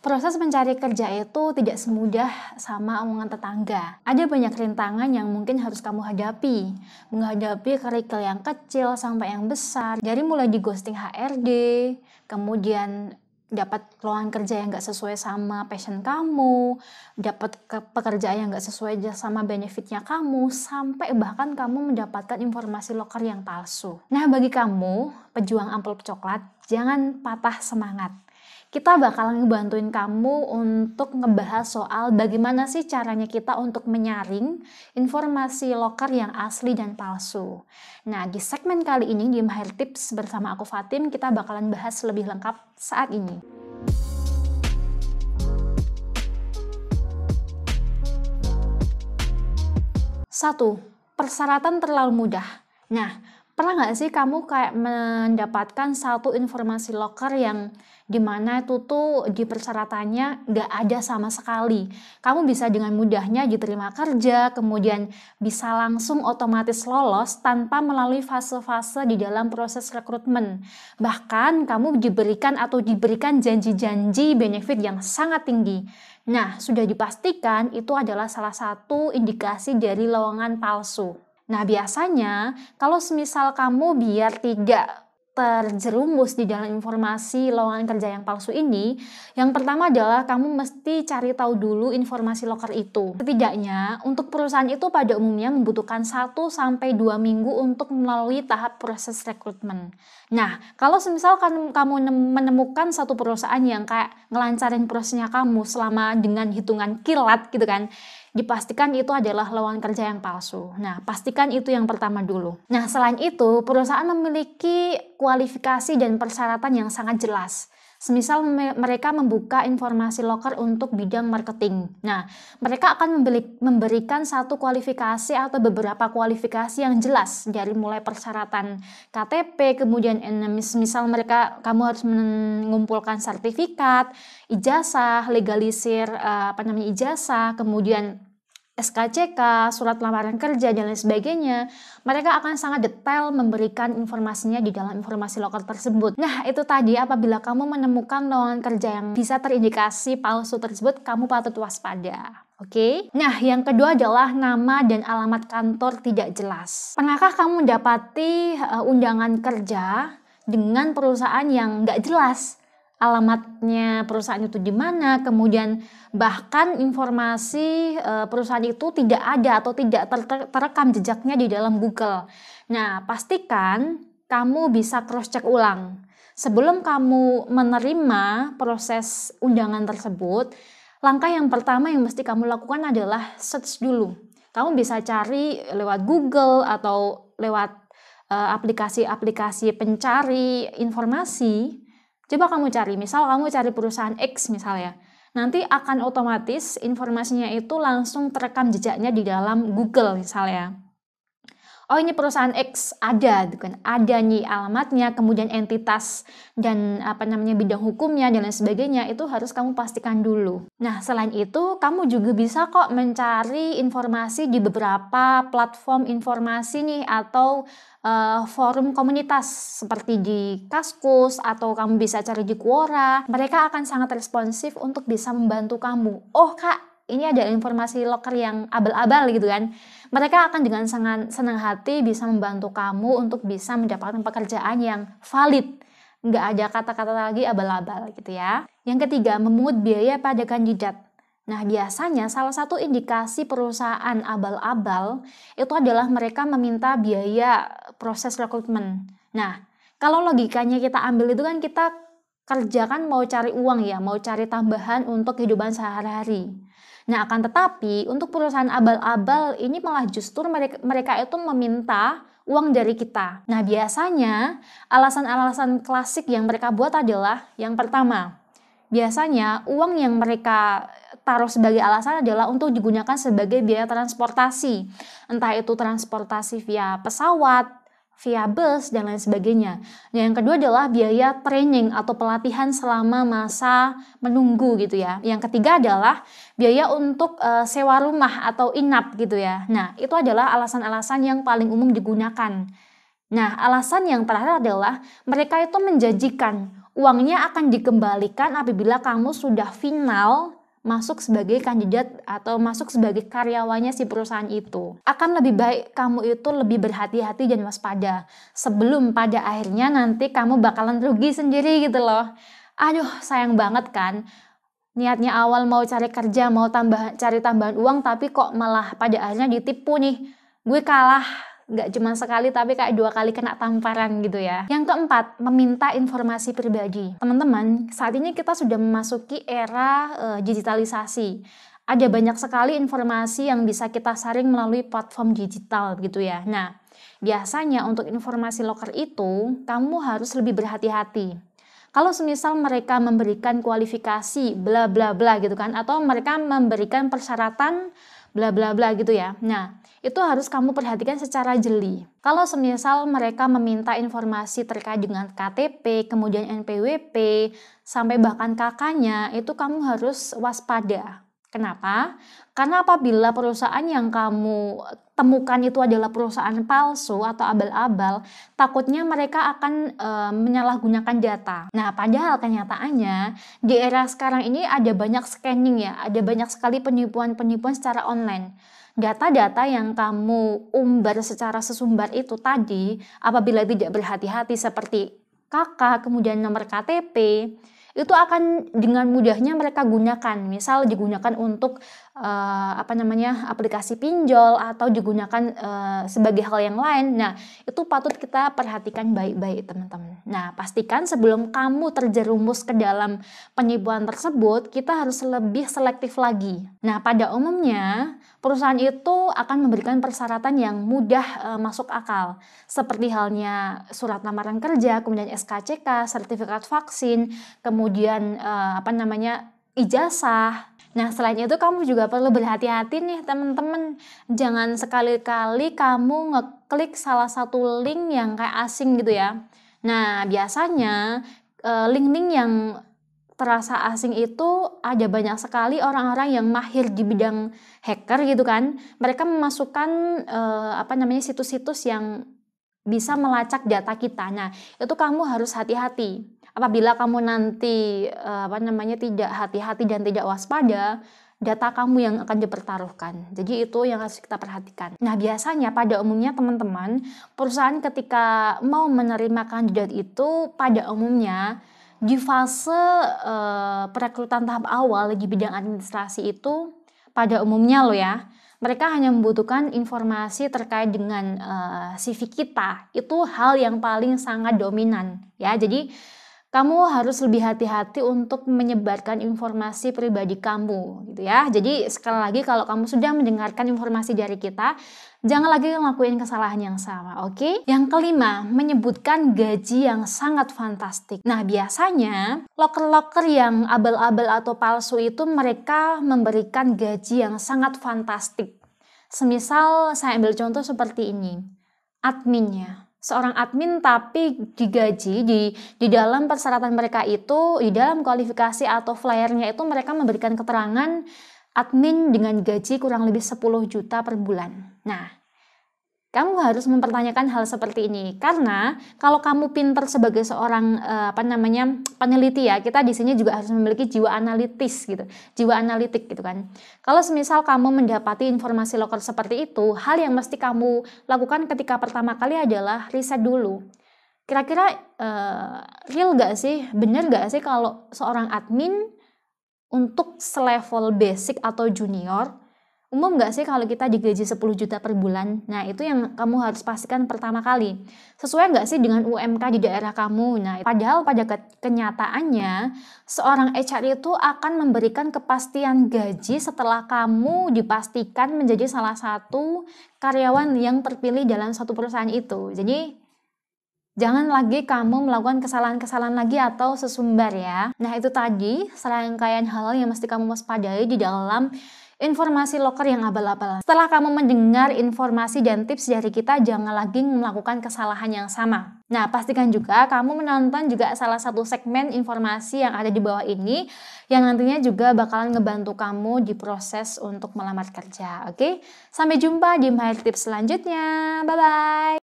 Proses mencari kerja itu tidak semudah sama omongan tetangga. Ada banyak rintangan yang mungkin harus kamu hadapi. Menghadapi kerikil yang kecil sampai yang besar. Dari mulai di ghosting HRD, kemudian dapat lowongan kerja yang gak sesuai sama passion kamu, dapat pekerjaan yang gak sesuai sama benefitnya kamu, sampai bahkan kamu mendapatkan informasi loker yang palsu. Nah, bagi kamu, pejuang amplop coklat, jangan patah semangat. Kita bakal ngebantuin kamu untuk ngebahas soal bagaimana sih caranya kita untuk menyaring informasi loker yang asli dan palsu. Nah, di segmen kali ini di Mahir Tips bersama aku Fatim, kita bakalan bahas lebih lengkap saat ini. Satu, persyaratan terlalu mudah. Nah, pernah nggak sih kamu kayak mendapatkan satu informasi loker yang dimana itu tuh di persyaratannya nggak ada sama sekali. Kamu bisa dengan mudahnya diterima kerja, kemudian bisa langsung otomatis lolos tanpa melalui fase-fase di dalam proses rekrutmen. Bahkan kamu diberikan janji-janji benefit yang sangat tinggi. Nah, sudah dipastikan itu adalah salah satu indikasi dari lowongan palsu. Nah, biasanya kalau semisal kamu biar tidak terjerumus di dalam informasi lowongan kerja yang palsu ini, yang pertama adalah kamu mesti cari tahu dulu informasi loker itu. Setidaknya, untuk perusahaan itu pada umumnya membutuhkan 1-2 minggu untuk melalui tahap proses rekrutmen. Nah, kalau semisal kamu menemukan satu perusahaan yang kayak ngelancarin prosesnya kamu selama dengan hitungan kilat gitu kan, dipastikan itu adalah lowongan kerja yang palsu. Nah, pastikan itu yang pertama dulu. Nah, selain itu, perusahaan memiliki kualifikasi dan persyaratan yang sangat jelas. Semisal mereka membuka informasi loker untuk bidang marketing. Nah, mereka akan memberikan satu kualifikasi atau beberapa kualifikasi yang jelas dari mulai persyaratan KTP, kemudian misal kamu harus mengumpulkan sertifikat, ijazah, legalisir ijazah, kemudian SKCK, surat lamaran kerja, dan lain sebagainya. Mereka akan sangat detail memberikan informasinya di dalam informasi loker tersebut. Nah, itu tadi apabila kamu menemukan lowongan kerja yang bisa terindikasi palsu tersebut, kamu patut waspada. Oke? Nah, yang kedua adalah nama dan alamat kantor tidak jelas. Pernahkah kamu mendapati undangan kerja dengan perusahaan yang nggak jelas? Alamatnya perusahaan itu di mana, kemudian bahkan informasi perusahaan itu tidak ada atau tidak terekam jejaknya di dalam Google. Nah, pastikan kamu bisa cross-check ulang. Sebelum kamu menerima proses undangan tersebut, langkah yang pertama yang mesti kamu lakukan adalah search dulu. Kamu bisa cari lewat Google atau lewat aplikasi-aplikasi pencari informasi. Coba kamu cari, misal kamu cari perusahaan X misalnya, nanti akan otomatis informasinya itu langsung terekam jejaknya di dalam Google misalnya. Oh, ini perusahaan X ada, kan? Ada nih alamatnya, kemudian entitas dan bidang hukumnya dan lain sebagainya, itu harus kamu pastikan dulu. Nah, selain itu kamu juga bisa kok mencari informasi di beberapa platform informasi nih atau forum komunitas seperti di Kaskus atau kamu bisa cari di Quora. Mereka akan sangat responsif untuk bisa membantu kamu. Oh, Kak, ini ada informasi loker yang abal-abal gitu kan. Mereka akan dengan sangat senang hati bisa membantu kamu untuk bisa mendapatkan pekerjaan yang valid. Nggak ada kata-kata lagi abal-abal gitu ya. Yang ketiga, memungut biaya pada kandidat. Nah, biasanya salah satu indikasi perusahaan abal-abal itu adalah mereka meminta biaya proses rekrutmen. Nah, kalau logikanya kita ambil itu kan kita kerja kan mau cari uang ya, mau cari tambahan untuk kehidupan sehari-hari. Nah, akan tetapi untuk perusahaan abal-abal ini malah justru mereka itu meminta uang dari kita. Nah, biasanya alasan-alasan klasik yang mereka buat adalah yang pertama, biasanya uang yang mereka taruh sebagai alasan adalah untuk digunakan sebagai biaya transportasi. Entah itu transportasi via pesawat, via bus, dan lain sebagainya. Nah, yang kedua adalah biaya training atau pelatihan selama masa menunggu gitu ya. Yang ketiga adalah biaya untuk sewa rumah atau inap gitu ya. Nah, itu adalah alasan-alasan yang paling umum digunakan. Nah, alasan yang terakhir adalah mereka itu menjanjikan uangnya akan dikembalikan apabila kamu sudah final masuk sebagai kandidat atau masuk sebagai karyawannya si perusahaan itu. Akan lebih baik kamu itu lebih berhati-hati dan waspada sebelum pada akhirnya nanti kamu bakalan rugi sendiri gitu loh. Aduh, sayang banget kan. Niatnya awal mau cari kerja, mau cari tambahan uang, tapi kok malah pada akhirnya ditipu nih. Gue kalah, nggak cuma sekali tapi kayak 2 kali kena tamparan gitu ya. Yang keempat, meminta informasi pribadi. Teman-teman, saat ini kita sudah memasuki era digitalisasi. Ada banyak sekali informasi yang bisa kita saring melalui platform digital gitu ya. Nah, biasanya untuk informasi loker itu, kamu harus lebih berhati-hati. Kalau semisal mereka memberikan kualifikasi bla bla bla gitu kan, atau mereka memberikan persyaratan bla bla bla gitu ya. Nah, itu harus kamu perhatikan secara jeli. Kalau semisal mereka meminta informasi terkait dengan KTP, kemudian NPWP, sampai bahkan KK-nya, itu kamu harus waspada. Kenapa? Karena apabila perusahaan yang kamu temukan itu adalah perusahaan palsu atau abal-abal, takutnya mereka akan menyalahgunakan data. Nah, padahal kenyataannya di era sekarang ini ada banyak scanning ya, ada banyak sekali penipuan-penipuan secara online. Data-data yang kamu umbar secara sesumbar itu tadi, apabila tidak berhati-hati seperti KK, kemudian nomor KTP, itu akan dengan mudahnya mereka gunakan. Misal digunakan untuk aplikasi pinjol atau digunakan sebagai hal yang lain. Nah, itu patut kita perhatikan baik-baik teman-teman. Nah, pastikan sebelum kamu terjerumus ke dalam penipuan tersebut, kita harus lebih selektif lagi. Nah, pada umumnya perusahaan itu akan memberikan persyaratan yang mudah masuk akal. Seperti halnya surat lamaran kerja, kemudian SKCK, sertifikat vaksin, kemudian ijazah. Nah, selain itu kamu juga perlu berhati-hati nih teman-teman. Jangan sekali-kali kamu ngeklik salah satu link yang kayak asing gitu ya. Nah, biasanya link-link yang terasa asing itu ada banyak sekali orang-orang yang mahir di bidang hacker gitu kan. Mereka memasukkan situs-situs yang bisa melacak data kita. Nah, itu kamu harus hati-hati. Apabila kamu nanti tidak hati-hati dan tidak waspada, data kamu yang akan dipertaruhkan. Jadi itu yang harus kita perhatikan. Nah, biasanya pada umumnya teman-teman, perusahaan ketika mau menerima kandidat itu pada umumnya di fase perekrutan tahap awal di bidang administrasi itu pada umumnya loh ya, mereka hanya membutuhkan informasi terkait dengan CV kita. Itu hal yang paling sangat dominan ya. Jadi kamu harus lebih hati-hati untuk menyebarkan informasi pribadi kamu gitu ya. Jadi sekali lagi kalau kamu sudah mendengarkan informasi dari kita, jangan lagi ngelakuin kesalahan yang sama, oke? Yang kelima, menyebutkan gaji yang sangat fantastik. Nah, biasanya loker-loker yang abal-abal atau palsu itu mereka memberikan gaji yang sangat fantastik. Semisal saya ambil contoh seperti ini, adminnya. Seorang admin tapi digaji di dalam persyaratan mereka itu, di dalam kualifikasi atau flyernya itu mereka memberikan keterangan admin dengan gaji kurang lebih 10 juta per bulan. Nah, kamu harus mempertanyakan hal seperti ini karena kalau kamu pintar sebagai seorang peneliti ya, kita di sini juga harus memiliki jiwa analitis gitu, jiwa analitik gitu kan. Kalau semisal kamu mendapati informasi loker seperti itu, hal yang mesti kamu lakukan ketika pertama kali adalah riset dulu. Kira-kira real gak sih, bener gak sih kalau seorang admin untuk selevel basic atau junior, umum nggak sih kalau kita digaji 10 juta per bulan? Nah, itu yang kamu harus pastikan pertama kali. Sesuai nggak sih dengan UMK di daerah kamu? Nah, padahal pada kenyataannya, seorang HR itu akan memberikan kepastian gaji setelah kamu dipastikan menjadi salah satu karyawan yang terpilih dalam satu perusahaan itu. Jadi, jangan lagi kamu melakukan kesalahan-kesalahan lagi atau sesumbar ya. Nah, itu tadi serangkaian hal yang mesti kamu waspadai di dalam informasi loker yang abal-abal. Setelah kamu mendengar informasi dan tips dari kita, jangan lagi melakukan kesalahan yang sama. Nah, pastikan juga kamu menonton juga salah satu segmen informasi yang ada di bawah ini, yang nantinya juga bakalan ngebantu kamu di proses untuk melamar kerja. Oke? Sampai jumpa di My Tips selanjutnya. Bye-bye!